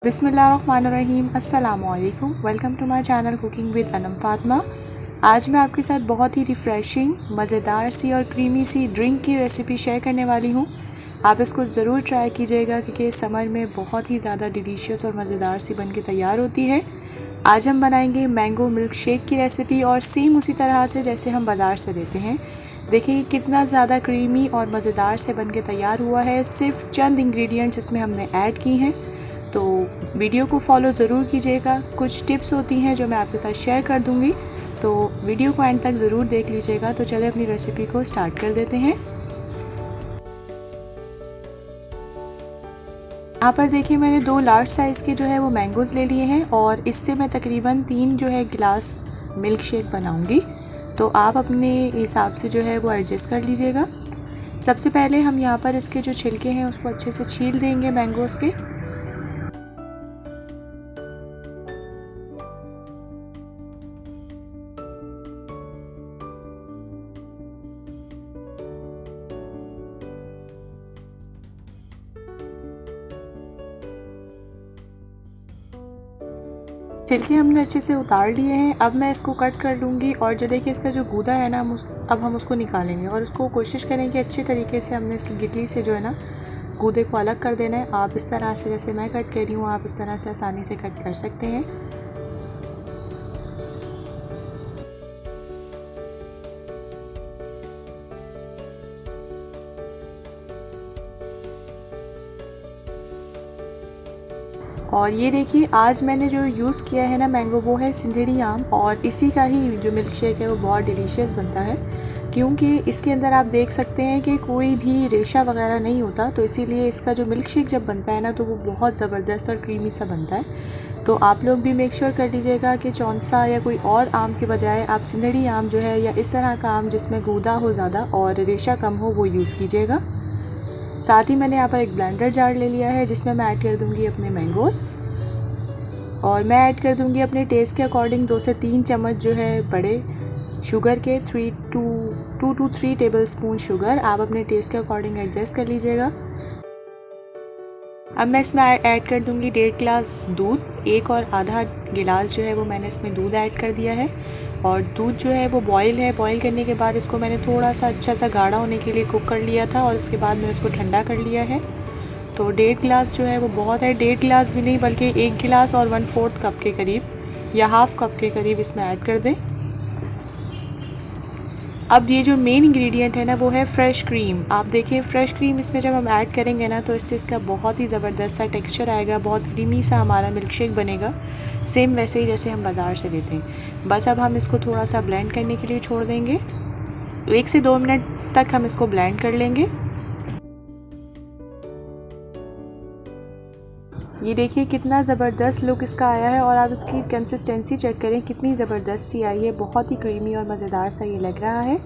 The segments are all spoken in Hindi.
बिस्मिल्लाहिर्रहमानिर्रहीम। अस्सलामुअलैकुम। Welcome to my channel cooking with Anam Fatima. आज मैं आपके साथ बहुत ही रिफ़्रेशिंग, मज़ेदार सी और क्रीमी सी ड्रिंक की रेसिपी शेयर करने वाली हूँ। आप इसको ज़रूर ट्राई कीजिएगा क्योंकि इस समर में बहुत ही ज़्यादा डिलीशियस और मज़ेदार सी बन के तैयार होती है। आज हम बनाएंगे मैंगो मिल्क शेक की रेसिपी और सेम उसी तरह से जैसे हम बाज़ार से लेते हैं। देखिए कितना ज़्यादा क्रीमी और मज़ेदार से बन के तैयार हुआ है। सिर्फ चंद इंग्रेडिएंट्स इसमें हमने ऐड की हैं, तो वीडियो को फॉलो ज़रूर कीजिएगा। कुछ टिप्स होती हैं जो मैं आपके साथ शेयर कर दूंगी, तो वीडियो को एंड तक ज़रूर देख लीजिएगा। तो चलिए अपनी रेसिपी को स्टार्ट कर देते हैं। यहाँ पर देखिए मैंने 2 लार्ज साइज़ के जो है वो मैंगोज़ ले लिए हैं और इससे मैं तकरीबन 3 जो है गिलास मिल्क शेक बनाऊँगी। तो आप अपने हिसाब से जो है वो एडजस्ट कर लीजिएगा। सबसे पहले हम यहाँ पर इसके जो छिलके हैं उसको अच्छे से छील देंगे मैंगोज़ के। छिलके हमने अच्छे से उतार लिए हैं। अब मैं इसको कट कर लूँगी और जो देखिए इसका जो गूदा है ना, अब हम उसको निकालेंगे और उसको कोशिश करें कि अच्छे तरीके से हमने इसकी गिटली से जो है ना गूदे को अलग कर देना है। आप इस तरह से, जैसे मैं कट कर रही हूँ, आप इस तरह से आसानी से कट कर सकते हैं। और ये देखिए आज मैंने जो यूज़ किया है ना मैंगो, वो है सिंदड़ी आम, और इसी का ही जो मिल्क शेक है वो बहुत डिलीशियस बनता है क्योंकि इसके अंदर आप देख सकते हैं कि कोई भी रेशा वगैरह नहीं होता। तो इसीलिए इसका जो मिल्क शेक जब बनता है ना तो वो बहुत ज़बरदस्त और क्रीमी सा बनता है। तो आप लोग भी मेक श्योर कर लीजिएगा कि चौंसा या कोई और आम के बजाय आप सिंदड़ी आम जो है या इस तरह का आम जिसमें गूदा हो ज़्यादा और रेशा कम हो वो यूज़ कीजिएगा। साथ ही मैंने यहाँ पर एक ब्लेंडर जार ले लिया है जिसमें मैं ऐड कर दूँगी अपने मैंगोज़, और मैं ऐड कर दूँगी अपने टेस्ट के अकॉर्डिंग 2 से 3 चम्मच जो है बड़े शुगर के, 2 to 3 टेबल स्पून शुगर। आप अपने टेस्ट के अकॉर्डिंग एडजस्ट कर लीजिएगा। अब मैं इसमें ऐड कर दूँगी 1.5 गिलास दूध। 1 और आधा गिलास जो है वो मैंने इसमें दूध ऐड कर दिया है और दूध जो है वो बॉईल है। बॉईल करने के बाद इसको मैंने थोड़ा सा अच्छा सा गाढ़ा होने के लिए कुक कर लिया था और उसके बाद मैंने इसको ठंडा कर लिया है। तो 1.5 गिलास जो है वो बहुत है। 1.5 गिलास भी नहीं बल्कि 1 गिलास और 1/4 कप के करीब या हाफ़ कप के करीब इसमें ऐड कर दें। अब ये जो मेन इंग्रेडिएंट है ना वो है फ्रेश क्रीम। आप देखिए फ्रेश क्रीम इसमें जब हम ऐड करेंगे ना तो इससे इसका बहुत ही ज़बरदस्त सा टेक्सचर आएगा, बहुत क्रीमी सा हमारा मिल्क शेक बनेगा, सेम वैसे ही जैसे हम बाज़ार से लेते हैं। बस अब हम इसको थोड़ा सा ब्लेंड करने के लिए छोड़ देंगे। 1 से 2 मिनट तक हम इसको ब्लेंड कर लेंगे। ये देखिए कितना ज़बरदस्त लुक इसका आया है और आप इसकी कंसिस्टेंसी चेक करें कितनी ज़बरदस्त सी आई है। बहुत ही क्रीमी और मज़ेदार सा ये लग रहा है।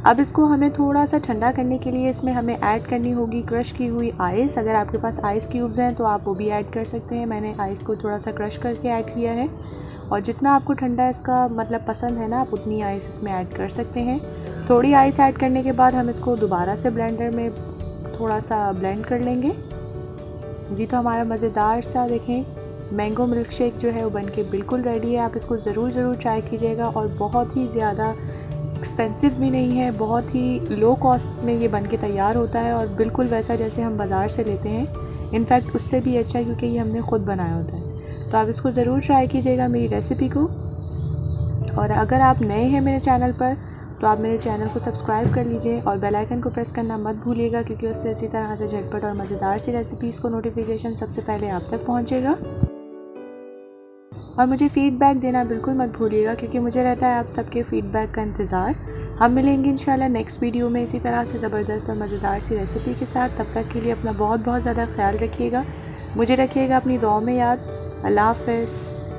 अब इसको हमें थोड़ा सा ठंडा करने के लिए इसमें हमें ऐड करनी होगी क्रश की हुई आइस। अगर आपके पास आइस क्यूब्स हैं तो आप वो भी ऐड कर सकते हैं। मैंने आइस को थोड़ा सा क्रश करके ऐड किया है और जितना आपको ठंडा इसका मतलब पसंद है ना, आप उतनी आइस इसमें ऐड कर सकते हैं। थोड़ी आइस ऐड करने के बाद हम इसको दोबारा से ब्लेंडर में थोड़ा सा ब्लेंड कर लेंगे जी। तो हमारा मज़ेदार सा देखें मैंगो मिल्क शेक जो है वो बनके बिल्कुल रेडी है। आप इसको ज़रूर ट्राई कीजिएगा और बहुत ही ज़्यादा एक्सपेंसिव भी नहीं है, बहुत ही लो कॉस्ट में ये बनके तैयार होता है और बिल्कुल वैसा जैसे हम बाज़ार से लेते हैं, इनफैक्ट उससे भी अच्छा क्योंकि ये हमने ख़ुद बनाया होता है। तो आप इसको ज़रूर ट्राई कीजिएगा मेरी रेसिपी को। और अगर आप नए हैं मेरे चैनल पर तो आप मेरे चैनल को सब्सक्राइब कर लीजिए और बेल आइकन को प्रेस करना मत भूलिएगा क्योंकि उससे इसी तरह से झटपट और मज़ेदार सी रेसिपीज़ को नोटिफिकेशन सबसे पहले आप तक पहुंचेगा। और मुझे फ़ीडबैक देना बिल्कुल मत भूलिएगा क्योंकि मुझे रहता है आप सबके फ़ीडबैक का इंतज़ार। हम मिलेंगे इंशाल्लाह नेक्स्ट वीडियो में इसी तरह से ज़बरदस्त और मज़ेदार सी रेसिपी के साथ। तब तक के लिए अपना बहुत ज़्यादा ख्याल रखिएगा। मुझे रखिएगा अपनी दुआओं में याद। अल्लाह हाफ़िज़।